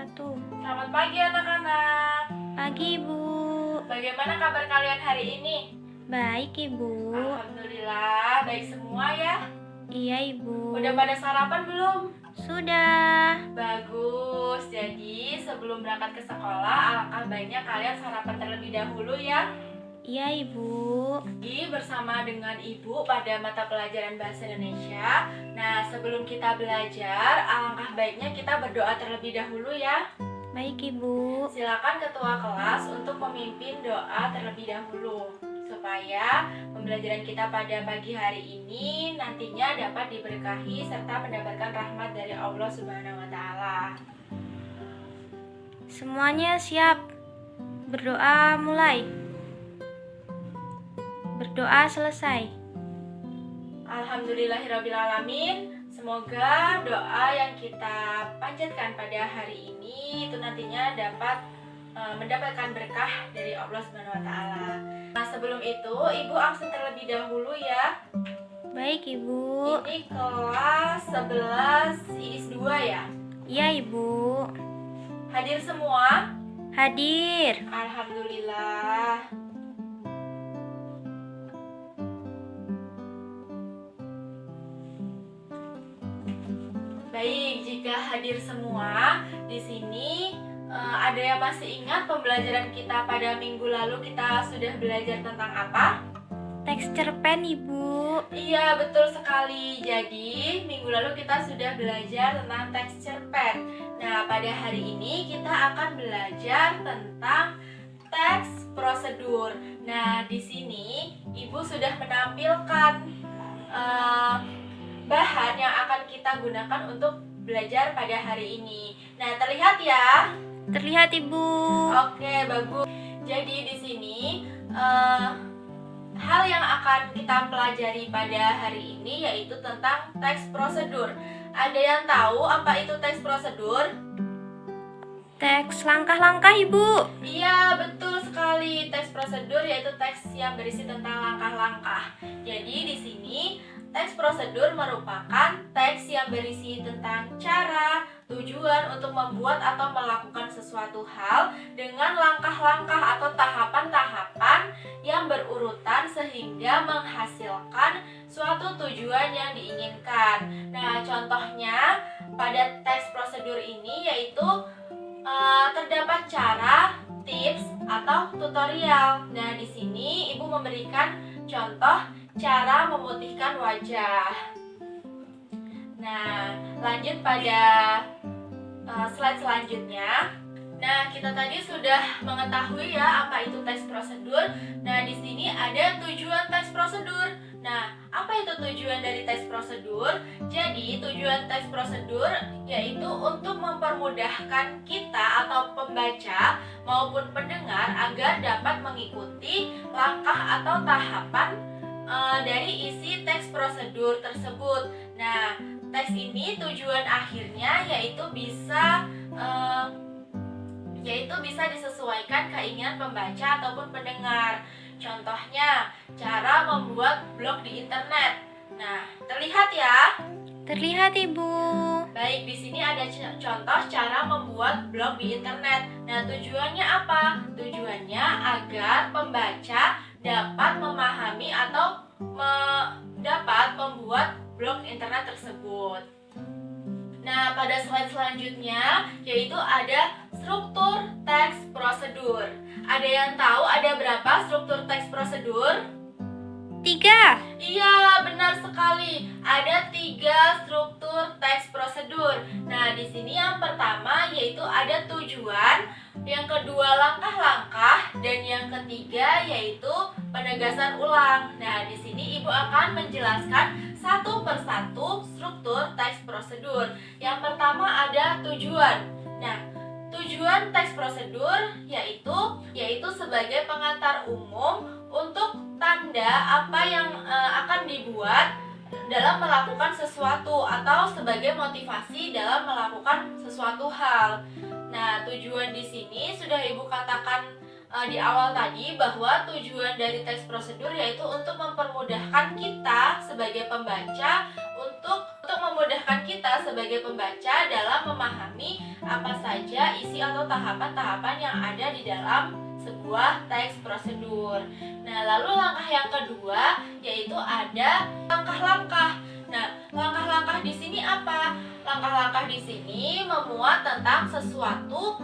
wabarakatuh. Selamat pagi anak-anak. Pagi, Ibu. Bagaimana kabar kalian hari ini? Baik, Ibu. Alhamdulillah, baik semua ya. Iya, Ibu. Udah pada sarapan belum? Sudah. Bagus. Jadi sebelum berangkat ke sekolah, alangkah baiknya kalian sarapan terlebih dahulu ya. Iya, Ibu. Jadi bersama dengan Ibu pada mata pelajaran Bahasa Indonesia. Nah, sebelum kita belajar, alangkah baiknya kita berdoa terlebih dahulu ya. Baik, Ibu. Silakan ketua kelas untuk memimpin doa terlebih dahulu supaya pembelajaran kita pada pagi hari ini nantinya dapat diberkahi serta mendapatkan rahmat dari Allah Subhanahu wa taala. Semuanya siap. Berdoa mulai. Berdoa selesai. Alhamdulillahirrabbilalamin. Semoga doa yang kita panjatkan pada hari ini itu nantinya dapat mendapatkan berkah dari Allah Subhanahu wa taala. Nah, sebelum itu Ibu absen terlebih dahulu ya. Baik, Ibu. Ini kelas 11 IIS 2 ya. Iya, Ibu. Hadir semua? Hadir. Alhamdulillah. Baik, jika hadir semua, di sini ada yang masih ingat pembelajaran kita pada minggu lalu kita sudah belajar tentang apa? Teks cerpen, Ibu. Iya, betul sekali. Jadi, minggu lalu kita sudah belajar tentang teks cerpen. Nah, pada hari ini kita akan belajar tentang teks prosedur. Nah, di sini Ibu sudah menampilkan bahan yang akan kita gunakan untuk belajar pada hari ini. Nah, terlihat ya? Terlihat, Ibu. Oke, bagus. Jadi di sini hal yang akan kita pelajari pada hari ini yaitu tentang teks prosedur. Ada yang tahu apa itu teks prosedur? Teks langkah-langkah, Ibu. Iya, betul sekali. Teks prosedur yaitu teks yang berisi tentang langkah-langkah. Jadi di sini teks prosedur merupakan teks yang berisi tentang cara, tujuan untuk membuat atau melakukan sesuatu hal dengan langkah-langkah atau tahapan-tahapan yang berurutan sehingga menghasilkan suatu tujuan yang diinginkan. Nah, contohnya pada teks prosedur ini yaitu terdapat cara, tips, atau tutorial. Nah, di sini Ibu memberikan contoh cara memutihkan wajah. Nah, lanjut pada slide selanjutnya. Nah, kita tadi sudah mengetahui ya apa itu teks prosedur. Nah, di sini ada tujuan teks prosedur. Nah, apa itu tujuan dari teks prosedur? Jadi, tujuan teks prosedur yaitu untuk mempermudahkan kita atau pembaca maupun pendengar agar dapat mengikuti langkah atau tahapan dari isi teks prosedur tersebut. Nah, teks ini tujuan akhirnya yaitu bisa disesuaikan keinginan pembaca ataupun pendengar. Contohnya, cara membuat blog di internet. Nah, terlihat ya? Terlihat, Ibu. Baik, di sini ada contoh cara membuat blog di internet. Nah, tujuannya apa? Tujuannya agar pembaca dapat memahami atau dapat membuat blog internet tersebut. Nah, pada slide selanjutnya yaitu ada struktur teks prosedur. Ada yang tahu ada berapa struktur teks prosedur? 3. Iya, benar sekali. Ada 3 struktur teks prosedur. Nah, di sini yang pertama yaitu ada tujuan, yang kedua langkah-langkah, dan yang ketiga yaitu penegasan ulang. Nah, di sini Ibu akan menjelaskan satu persatu struktur teks prosedur. Yang pertama ada tujuan. Nah, tujuan teks prosedur yaitu sebagai pengantar umum untuk tanda apa yang akan dibuat dalam melakukan sesuatu atau sebagai motivasi dalam melakukan sesuatu hal. Nah, tujuan di sini sudah Ibu katakan di awal tadi bahwa tujuan dari teks prosedur yaitu untuk mempermudahkan kita sebagai pembaca untuk untuk memudahkan kita sebagai pembaca dalam memahami apa saja isi atau tahapan-tahapan yang ada di dalam sebuah teks prosedur. Nah, lalu langkah yang kedua yaitu ada langkah-langkah. Nah, langkah-langkah di sini apa? Langkah-langkah di sini memuat tentang sesuatu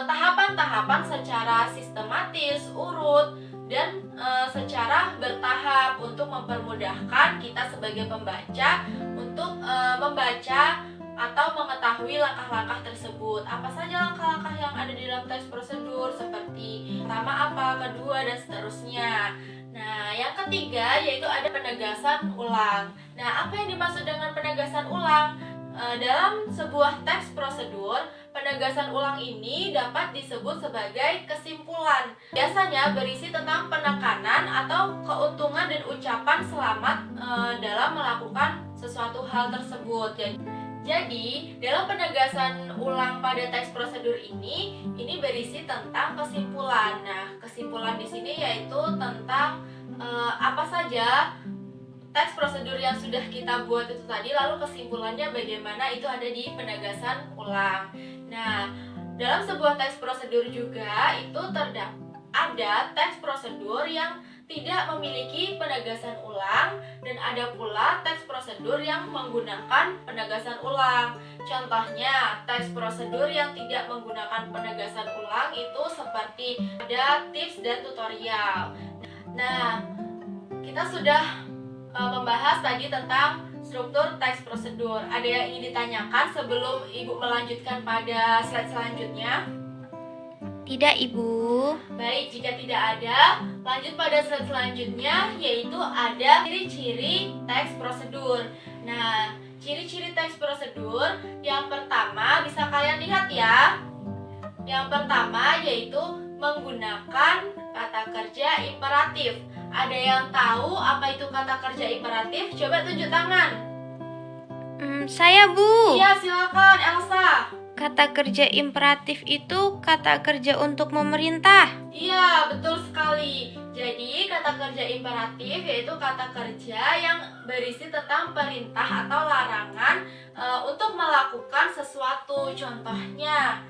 tahapan-tahapan secara sistematis, urut, dan secara bertahap untuk mempermudahkan kita sebagai pembaca untuk membaca atau mengetahui langkah-langkah tersebut. Apa saja langkah-langkah yang ada di dalam teks prosedur, seperti pertama apa, kedua, dan seterusnya. Nah, yang ketiga yaitu ada penegasan ulang. Nah, apa yang dimaksud dengan penegasan ulang? Dalam sebuah teks prosedur, penegasan ulang ini dapat disebut sebagai kesimpulan. Biasanya berisi tentang penekanan atau keuntungan dan ucapan selamat dalam melakukan sesuatu hal tersebut. Jadi, dalam penegasan ulang pada teks prosedur ini berisi tentang kesimpulan. Nah, kesimpulan di sini yaitu tentang apa saja teks prosedur yang sudah kita buat itu tadi, lalu kesimpulannya bagaimana, itu ada di penegasan ulang. Nah, dalam sebuah teks prosedur juga itu ada teks prosedur yang tidak memiliki penegasan ulang, dan ada pula teks prosedur yang menggunakan penegasan ulang. Contohnya, teks prosedur yang tidak menggunakan penegasan ulang itu seperti ada tips dan tutorial. Nah, kita sudah membahas tadi tentang struktur teks prosedur. Ada yang ingin ditanyakan sebelum Ibu melanjutkan pada slide selanjutnya? Tidak, Ibu. Baik, jika tidak ada, lanjut pada slide selanjutnya, yaitu ada ciri-ciri teks prosedur. Nah, ciri-ciri teks prosedur yang pertama bisa kalian lihat ya. Yang pertama yaitu menggunakan kata kerja imperatif. Ada yang tahu apa itu kata kerja imperatif? Coba tunjuk tangan. Saya, Bu. Iya, silakan Elsa. Kata kerja imperatif itu kata kerja untuk memerintah. Iya, betul sekali. Jadi, kata kerja imperatif yaitu kata kerja yang berisi tentang perintah atau larangan untuk melakukan sesuatu. Contohnya,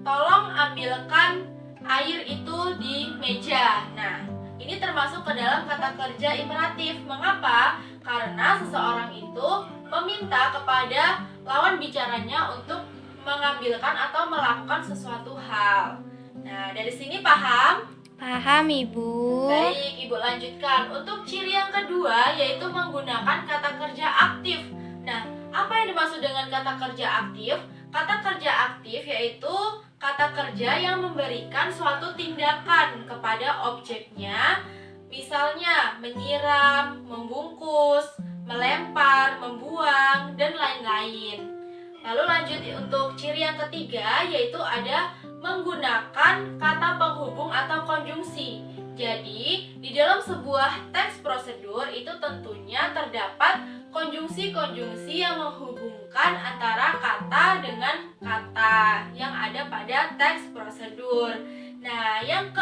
tolong ambilkan air itu di meja. Nah, ini termasuk ke dalam kata kerja imperatif. Mengapa? Karena seseorang itu meminta kepada lawan bicaranya untuk mengambilkan atau melakukan sesuatu hal. Nah, dari sini paham? Paham, Ibu. Baik, Ibu lanjutkan. Untuk ciri yang kedua yaitu menggunakan kata kerja aktif. Nah, apa yang dimaksud dengan kata kerja aktif? Kata kerja aktif yaitu kata kerja yang memberikan suatu tindakan kepada objeknya. Misalnya menyiram, membungkus, melempar, membuang, dan lain-lain. Lalu lanjut untuk ciri yang ketiga yaitu ada menggunakan kata penghubung atau konjungsi. Jadi, di dalam sebuah teks prosedur itu tentunya terdapat konjungsi-konjungsi yang menghubungkan antara kata dengan kata yang ada pada teks prosedur. Nah, yang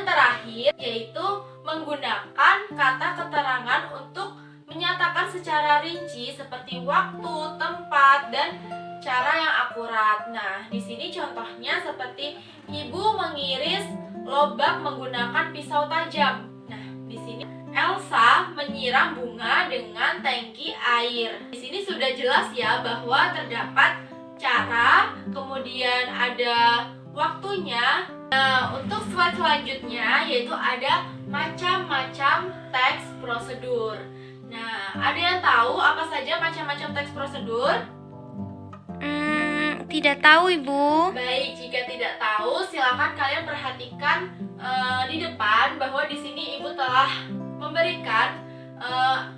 terakhir yaitu menggunakan kata keterangan untuk menyatakan secara rinci seperti waktu, tempat, dan cara yang akurat. Nah, di sini contohnya seperti Ibu mengiris lobak menggunakan pisau tajam. Nah, di sini Elsa menyiram bunga dengan tangki air. Di sini sudah jelas ya bahwa terdapat cara, kemudian ada waktunya. Nah, untuk slide selanjutnya yaitu ada macam-macam teks prosedur. Nah, ada yang tahu apa saja macam-macam teks prosedur? Tidak tahu, Ibu. Baik, jika tidak tahu, silakan kalian perhatikan di depan bahwa di sini Ibu telah memberikan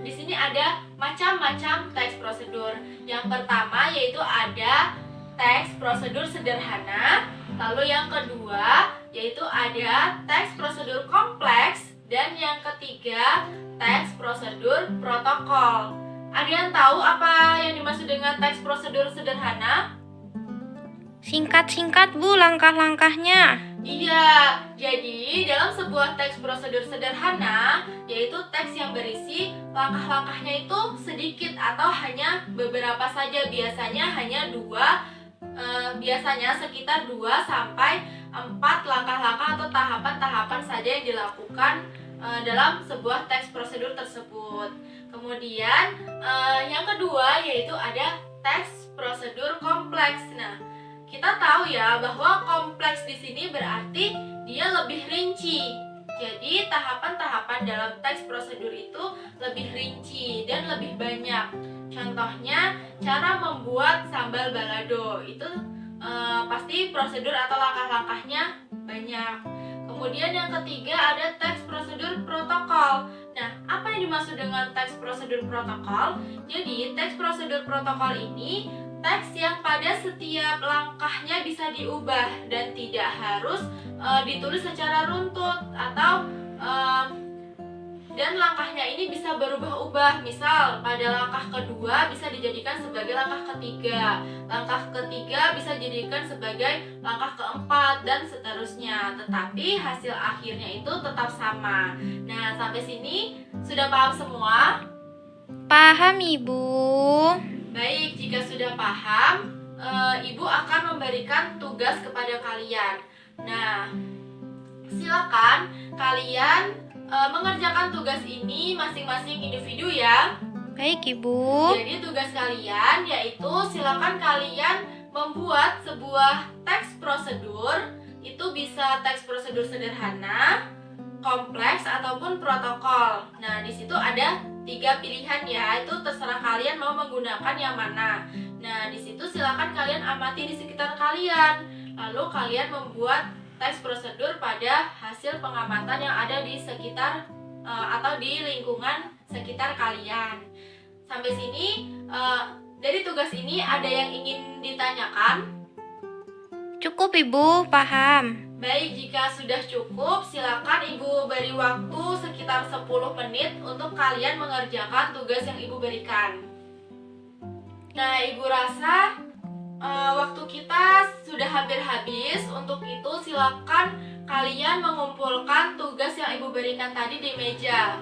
di sini ada macam-macam teks prosedur. Yang pertama yaitu ada teks prosedur sederhana, lalu yang kedua yaitu ada teks prosedur kompleks, dan yang ketiga teks prosedur protokol. Ada yang tahu apa yang dimaksud dengan teks prosedur sederhana? Singkat-singkat, Bu, langkah-langkahnya. Iya, jadi dalam sebuah teks prosedur sederhana, yaitu teks yang berisi langkah-langkahnya itu sedikit atau hanya beberapa saja, biasanya hanya biasanya sekitar 2 sampai 4 langkah-langkah atau tahapan-tahapan saja yang dilakukan dalam sebuah teks prosedur tersebut. Kemudian yang kedua yaitu ada teks prosedur kompleks. Nah, kita tahu ya bahwa kompleks di sini berarti dia lebih rinci. Jadi tahapan-tahapan dalam teks prosedur itu lebih rinci dan lebih banyak. Contohnya cara membuat sambal balado itu pasti prosedur atau langkah-langkahnya banyak. Kemudian yang ketiga ada teks prosedur protokol. Nah, apa yang dimaksud dengan teks prosedur protokol? Jadi teks prosedur protokol ini teks yang pada setiap langkahnya bisa diubah dan tidak harus ditulis secara runtut atau dan langkahnya ini bisa berubah-ubah. Misal pada langkah kedua bisa dijadikan sebagai langkah ketiga, langkah ketiga bisa dijadikan sebagai langkah keempat dan seterusnya. Tetapi hasil akhirnya itu tetap sama. Nah, sampai sini sudah paham semua? Paham, Ibu. Baik, jika sudah paham, Ibu akan memberikan tugas kepada kalian. Nah, silakan kalian mengerjakan tugas ini masing-masing individu ya. Baik, Ibu. Jadi tugas kalian yaitu silakan kalian membuat sebuah teks prosedur. Itu bisa teks prosedur sederhana, kompleks ataupun protokol. Nah, di situ ada 3 pilihan ya. Itu terserah kalian mau menggunakan yang mana. Nah, di situ silakan kalian amati di sekitar kalian. Lalu kalian membuat teks prosedur pada hasil pengamatan yang ada di sekitar atau di lingkungan sekitar kalian. Sampai sini dari tugas ini ada yang ingin ditanyakan? Cukup, Ibu. Paham. Baik, jika sudah cukup, silakan Ibu beri waktu sekitar 10 menit untuk kalian mengerjakan tugas yang Ibu berikan. Nah, Ibu rasa waktu kita sudah hampir habis. Untuk itu silakan kalian mengumpulkan tugas yang Ibu berikan tadi di meja.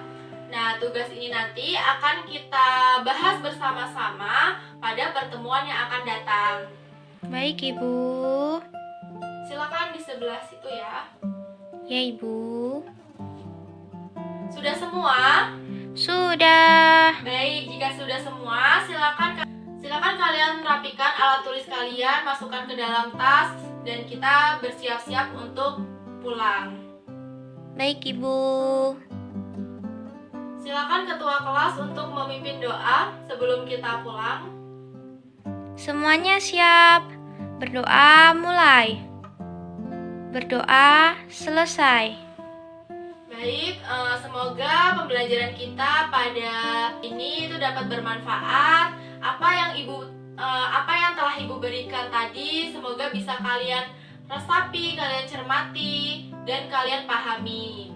Nah, tugas ini nanti akan kita bahas bersama-sama pada pertemuan yang akan datang. Baik, Ibu. Silakan di sebelah situ ya. Ya, Ibu. Sudah semua? Sudah. Baik, jika sudah semua, silakan kalian rapikan alat tulis kalian, masukkan ke dalam tas, dan kita bersiap-siap untuk pulang. Baik, Ibu. Silakan ketua kelas untuk memimpin doa sebelum kita pulang. Semuanya siap. Berdoa mulai. Berdoa selesai. Baik, semoga pembelajaran kita pada ini itu dapat bermanfaat. Apa yang telah Ibu berikan tadi semoga bisa kalian resapi, kalian cermati, dan kalian pahami.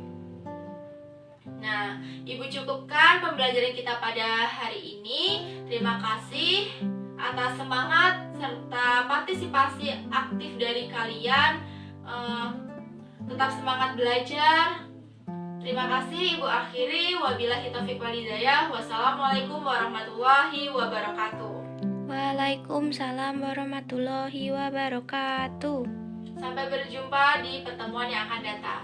Nah, Ibu cukupkan pembelajaran kita pada hari ini. Terima kasih atas semangat serta partisipasi aktif dari kalian. Tetap semangat belajar. Terima kasih Ibu akhiri. Wabillahi taufiq wal hidayah. Wassalamualaikum warahmatullahi wabarakatuh. Waalaikumsalam warahmatullahi wabarakatuh. Sampai berjumpa di pertemuan yang akan datang.